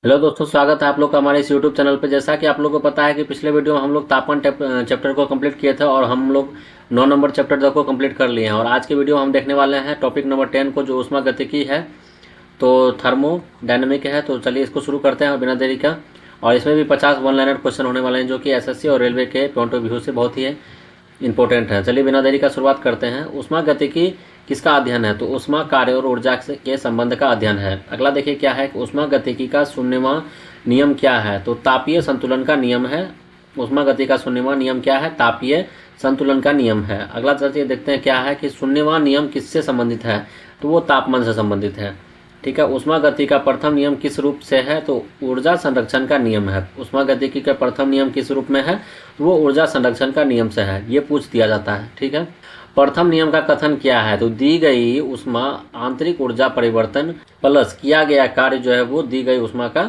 Hello दोस्तों, स्वागत है आप लोग का हमारे इस यूट्यूब चैनल पे। जैसा कि आप लोगों को पता है कि पिछले वीडियो में हम लोग तापमान चैप्टर को कंप्लीट किए थे और हम लोग 9 नंबर चैप्टर तक को कंप्लीट कर लिए हैं। और आज के वीडियो हम देखने वाले हैं टॉपिक नंबर 10 को, जो ऊष्मागतिकी है, तो थर्मोडायनेमिक है। तो चलिए इसको शुरू करते हैं बिना देरी का। और इसमें भी 50 वन लाइनर क्वेश्चन होने वाले हैं, जो कि एसएससी और रेलवे के पॉइंट ऑफ व्यू से बहुत ही इंपॉर्टेंट है। चलिए बिना देरी का शुरुआत करते हैं। ऊष्मागतिकी किसका अध्ययन है? तो ऊष्मा कार्य और ऊर्जा के संबंध का अध्ययन है। अगला देखिए क्या है कि ऊष्मागतिकी का 0वां नियम क्या है? तो तापीय संतुलन का नियम है। ऊष्मागतिकी का 0वां नियम क्या है? तापीय संतुलन का नियम है। अगला चलिए देखते हैं क्या है कि 0वां नियम किससे संबंधित है? तो वो तापमान से संबंधित है। ठीक है। ऊष्मागतिकी का प्रथम नियम किस रूप से है? तो ऊर्जा संरक्षण का नियम है। ऊष्मागतिकी का प्रथम नियम किस रूप में है? तो वो ऊर्जा संरक्षण का नियम से है। ये पूछ दिया जाता है। ठीक है। प्रथम नियम का कथन क्या है? तो दी गई ऊष्मा आंतरिक ऊर्जा परिवर्तन प्लस किया गया कार्य जो है वो दी गई ऊष्मा का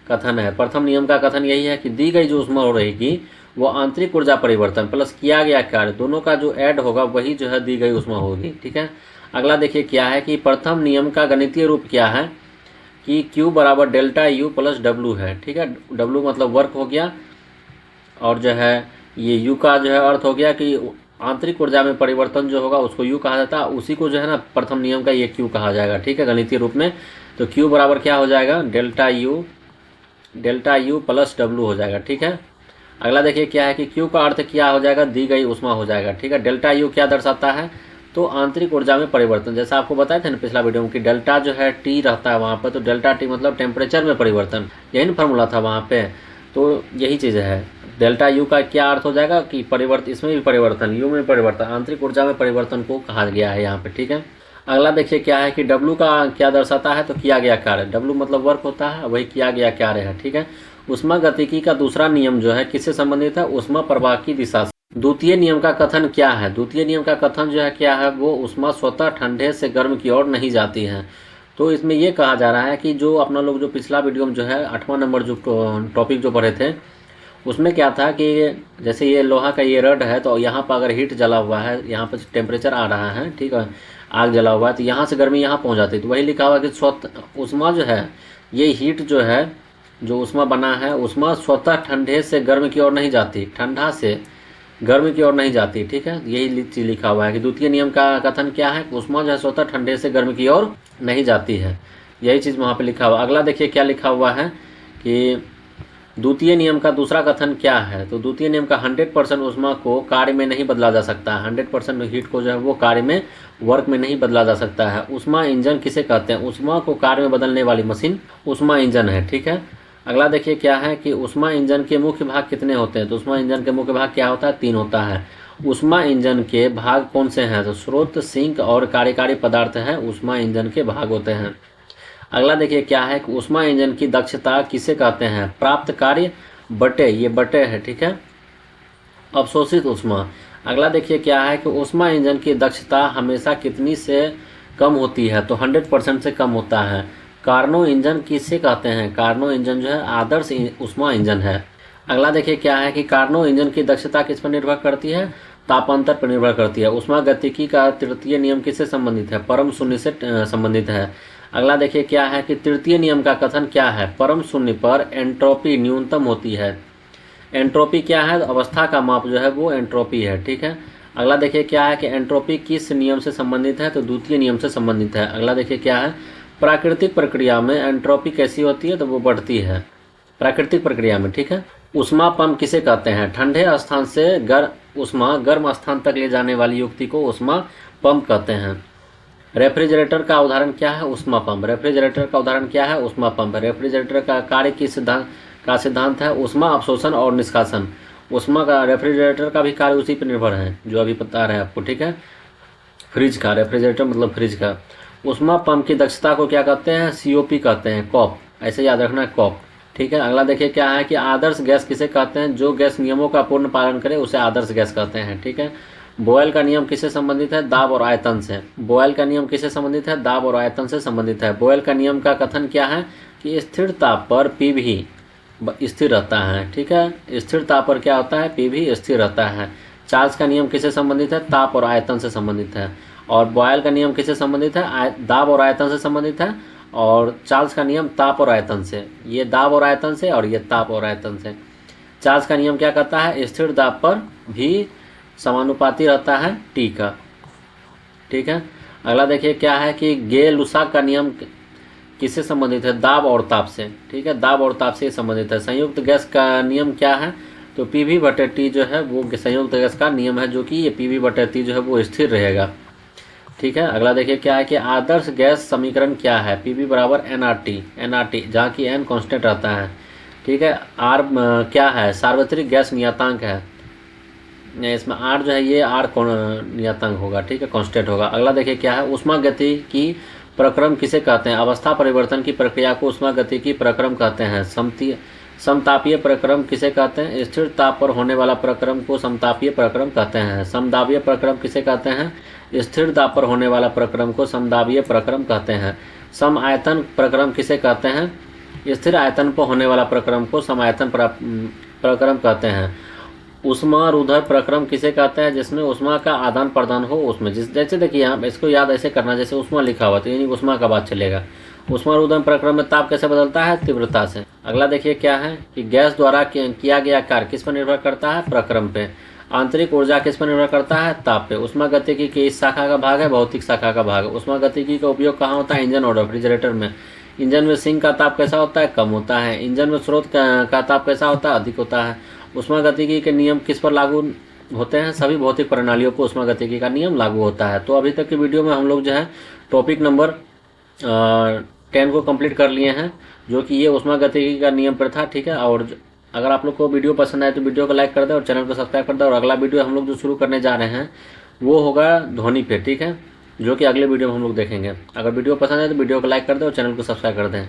कथन है। प्रथम नियम का कथन यही है कि दी गई जो ऊष्मा हो रहेगी वो आंतरिक ऊर्जा परिवर्तन प्लस किया गया कार्य, दोनों का जो ऐड होगा वही जो है दी गई ऊष्मा होगी। ठीक है। अगला देखिए क्या है कि प्रथम नियम का गणितीय रूप क्या है? कि Q बराबर डेल्टा U प्लस W है। ठीक है। W मतलब वर्क हो गया, और जो है ये U का जो है अर्थ हो गया कि आंतरिक ऊर्जा में परिवर्तन जो होगा उसको U कहा जाता है। उसी को जो है ना प्रथम नियम का ये Q कहा जाएगा। ठीक है, गणितीय रूप में। तो Q बराबर क्या हो जाएगा? डेल्टा U प्लस W हो जाएगा। ठीक है। अगला देखिए क्या है कि Q का अर्थ क्या हो जाएगा? दी गई ऊष्मा हो जाएगा। ठीक है। डेल्टा U क्या दर्शाता है? तो आंतरिक ऊर्जा में परिवर्तन। जैसा आपको बताया था ना पिछला वीडियो में कि डेल्टा जो है T रहता है वहाँ पर, तो डेल्टा T मतलब टेम्परेचर में परिवर्तन। यही ना फॉर्मूला था वहाँ पे। तो यही चीज़ है। डेल्टा U का क्या अर्थ हो जाएगा कि परिवर्तन, इसमें भी परिवर्तन, U में परिवर्तन, आंतरिक ऊर्जा में परिवर्तन को कहा गया है यहाँ पे। ठीक है। अगला देखिए क्या है कि W का क्या दर्शाता है? तो किया गया कार्य। W मतलब वर्क होता है, वही किया गया कार्य है। ठीक है। ऊष्मागतिकी का दूसरा नियम जो है किससे संबंधित है? ऊष्मा प्रवाह की दिशा से। द्वितीय नियम का कथन क्या है? द्वितीय नियम का कथन जो है क्या है? वो ऊष्मा स्वतः ठंडे से गर्म की ओर नहीं जाती है। तो इसमें ये कहा जा रहा है कि जो अपना लोग जो पिछला वीडियो में जो है 8वां नंबर जो टॉपिक जो पढ़े थे, उसमें क्या था कि जैसे ये लोहा का ये रड है, तो यहाँ पर अगर हीट जला हुआ है, यहाँ पर टेम्परेचर आ रहा है, ठीक है, आग जला हुआ है, तो यहाँ से गर्मी यहाँ पहुँच जाती है। तो वही लिखा हुआ है कि स्वतः ऊष्मा जो है, ये हीट जो है, जो ऊष्मा बना है, ऊष्मा स्वतः ठंडे से गर्म की ओर नहीं जाती, ठंडा से गर्म की ओर नहीं जाती। ठीक है। यही चीज़ लिखा हुआ है कि द्वितीय नियम का कथन क्या है? ऊष्मा जो है स्वतः ठंडे से गर्म की ओर नहीं जाती है। यही चीज़ वहाँ पे लिखा हुआ। अगला देखिए क्या लिखा हुआ है कि द्वितीय नियम का दूसरा कथन क्या है? तो द्वितीय नियम का 100% ऊष्मा को कार्य में नहीं बदला जा सकता है। 100% हीट को जो है वो कार्य में, वर्क में नहीं बदला जा सकता है। ऊष्मा इंजन किसे कहते हैं? ऊष्मा को कार्य में बदलने वाली मशीन ऊष्मा इंजन है। ठीक है। अगला देखिए क्या है कि ऊष्मा इंजन के मुख्य भाग कितने होते हैं? तो ऊष्मा इंजन के मुख्य भाग क्या होता है? 3 होता है। ऊष्मा इंजन के भाग कौन से हैं? तो स्रोत, सिंक और कार्यकारी पदार्थ है ऊष्मा इंजन के भाग होते हैं। अगला देखिए क्या है कि ऊष्मा इंजन की दक्षता किसे कहते हैं? प्राप्त कार्य बटे, ये बटे है। ठीक है। अवशोषित ऊष्मा। अगला देखिए क्या है कि ऊष्मा इंजन की दक्षता हमेशा कितनी से कम होती है? तो 100% से कम होता है। कार्नो इंजन किसे कहते हैं? कार्नो इंजन जो है आदर्श ऊष्मा इंजन है। अगला देखिए क्या है कि कार्नो इंजन की दक्षता किस पर निर्भर करती है? तापांतर पर निर्भर करती है। ऊष्मागतिकी का तृतीय नियम किससे संबंधित है? परम शून्य से संबंधित है। अगला देखिए क्या है कि तृतीय नियम का कथन क्या है? परम शून्य पर एंट्रोपी न्यूनतम होती है। एंट्रोपी क्या है? अवस्था का माप जो है वो एंट्रोपी है। ठीक है। अगला देखिए क्या है कि एंट्रोपी किस नियम से संबंधित है? तो द्वितीय नियम से संबंधित है। अगला देखिए क्या है, प्राकृतिक प्रक्रिया में एंट्रोपी कैसी होती है? तो वो बढ़ती है प्राकृतिक प्रक्रिया में। ठीक है। ऊष्मा पंप किसे कहते हैं? ठंडे स्थान से ऊष्मा गर्म स्थान तक ले जाने वाली युक्ति को ऊष्मा पंप कहते हैं। रेफ्रिजरेटर का उदाहरण क्या है? ऊष्मा पंप। रेफ्रिजरेटर का उदाहरण क्या है? ऊष्मा पंप। रेफ्रिजरेटर का कार्य का सिद्धांत है ऊष्मा अवशोषण और निष्कासन। ऊष्मा का, रेफ्रिजरेटर का भी कार्य उसी पर निर्भर है जो अभी बता रहे हैं आपको। ठीक है। फ्रिज का, रेफ्रिजरेटर मतलब फ्रिज का। ऊष्मा पंप की दक्षता को क्या कहते हैं? COP कहते हैं, कॉप। ऐसे याद रखना है, कॉप। ठीक है। अगला देखिए क्या है कि आदर्श गैस किसे कहते हैं? जो गैस नियमों का पूर्ण पालन करे उसे आदर्श गैस कहते हैं। ठीक है। बॉयल का नियम किससे संबंधित है? दाब और आयतन से। बॉयल का नियम किससे संबंधित है? दाब और आयतन से संबंधित है। बॉयल का नियम का कथन क्या है कि स्थिर ताप पर PV स्थिर रहता है। ठीक है। स्थिर ताप पर क्या होता है? PV स्थिर रहता है। चार्ल्स का नियम किससे संबंधित है? ताप और आयतन से संबंधित है। और बॉयल का नियम किससे संबंधित है? दाब और आयतन से संबंधित है। और चार्ल्स का नियम ताप और आयतन से, ये दाब और आयतन से और ये ताप और आयतन से। चार्ल्स का नियम क्या कहता है, स्थिर दाब पर भी समानुपाती रहता है टी का, ठीक है। अगला देखिए क्या है कि गे-लुसाक का नियम किससे संबंधित है, दाब और ताप से, ठीक है, दाब और ताप से संबंधित है। संयुक्त गैस का नियम क्या है, तो PV/T जो है वो संयुक्त गैस का नियम है, जो कि ये PV/T जो है वो स्थिर रहेगा, ठीक है। अगला देखिए क्या है कि आदर्श गैस समीकरण क्या है, PV बराबर nRT, जहाँ की n कांस्टेंट रहता है, ठीक है। R क्या है, सार्वत्रिक गैस नियतांक है, इसमें R जो है ये R नियतांक होगा, ठीक है, कांस्टेंट होगा। अगला देखिए क्या है, ऊष्मागतिकी की प्रक्रम किसे कहते हैं, अवस्था परिवर्तन की प्रक्रिया को ऊष्मागतिकी प्रक्रम कहते हैं। समतापीय प्रक्रम किसे कहते हैं, स्थिर ताप पर होने वाला प्रक्रम को समतापीय प्रक्रम कहते हैं। समदाबीय प्रक्रम किसे कहते हैं, स्थिर दाब पर होने वाला प्रक्रम को समदाबीय प्रक्रम कहते हैं। सम आयतन प्रक्रम किसे कहते हैं, स्थिर आयतन पर होने वाला प्रक्रम को समायतन प्रक्रम कहते हैं। ऊष्मारूधर प्रक्रम किसे कहते हैं, जिसमें ऊष्मा का आदान प्रदान हो, उसमें जैसे देखिए यहाँ इसको याद ऐसे करना, जैसे ऊष्मा लिखा हुआ तो यानी ऊष्मा का बात चलेगा। ऊष्मारूधन प्रक्रम में ताप कैसे बदलता है, तीव्रता से। अगला देखिए क्या है कि गैस द्वारा किया गया कार्य किस पर निर्भर करता है, प्रक्रम पे। आंतरिक ऊर्जा किस पर निर्भर करता है, ताप पे। ऊष्मागतिकी की इस शाखा का भाग है भौतिक शाखा का भाग। ऊष्मागतिकी का उपयोग कहाँ होता है, इंजन और रेफ्रिजरेटर में। इंजन में सिंक का ताप कैसा होता है, कम होता है। इंजन में स्रोत का ताप कैसा होता है, अधिक होता है। ऊष्मागतिकी के नियम किस पर लागू होते हैं, सभी भौतिक प्रणालियों को ऊष्मागतिकी का नियम लागू होता है। तो अभी तक की वीडियो में हम लोग जो है टॉपिक नंबर 10 को कंप्लीट कर लिए हैं, जो कि ये ऊष्मागतिकी का नियम पर था, ठीक है। और अगर आप लोग को वीडियो पसंद आए तो वीडियो को लाइक कर दें और चैनल को सब्सक्राइब कर दें। और अगला वीडियो हम लोग जो शुरू करने जा रहे हैं वो होगा ध्वनि पे, ठीक है, जो कि अगले वीडियो में हम लोग देखेंगे। अगर वीडियो पसंद है तो वीडियो को लाइक कर दें और चैनल को सब्सक्राइब कर दें।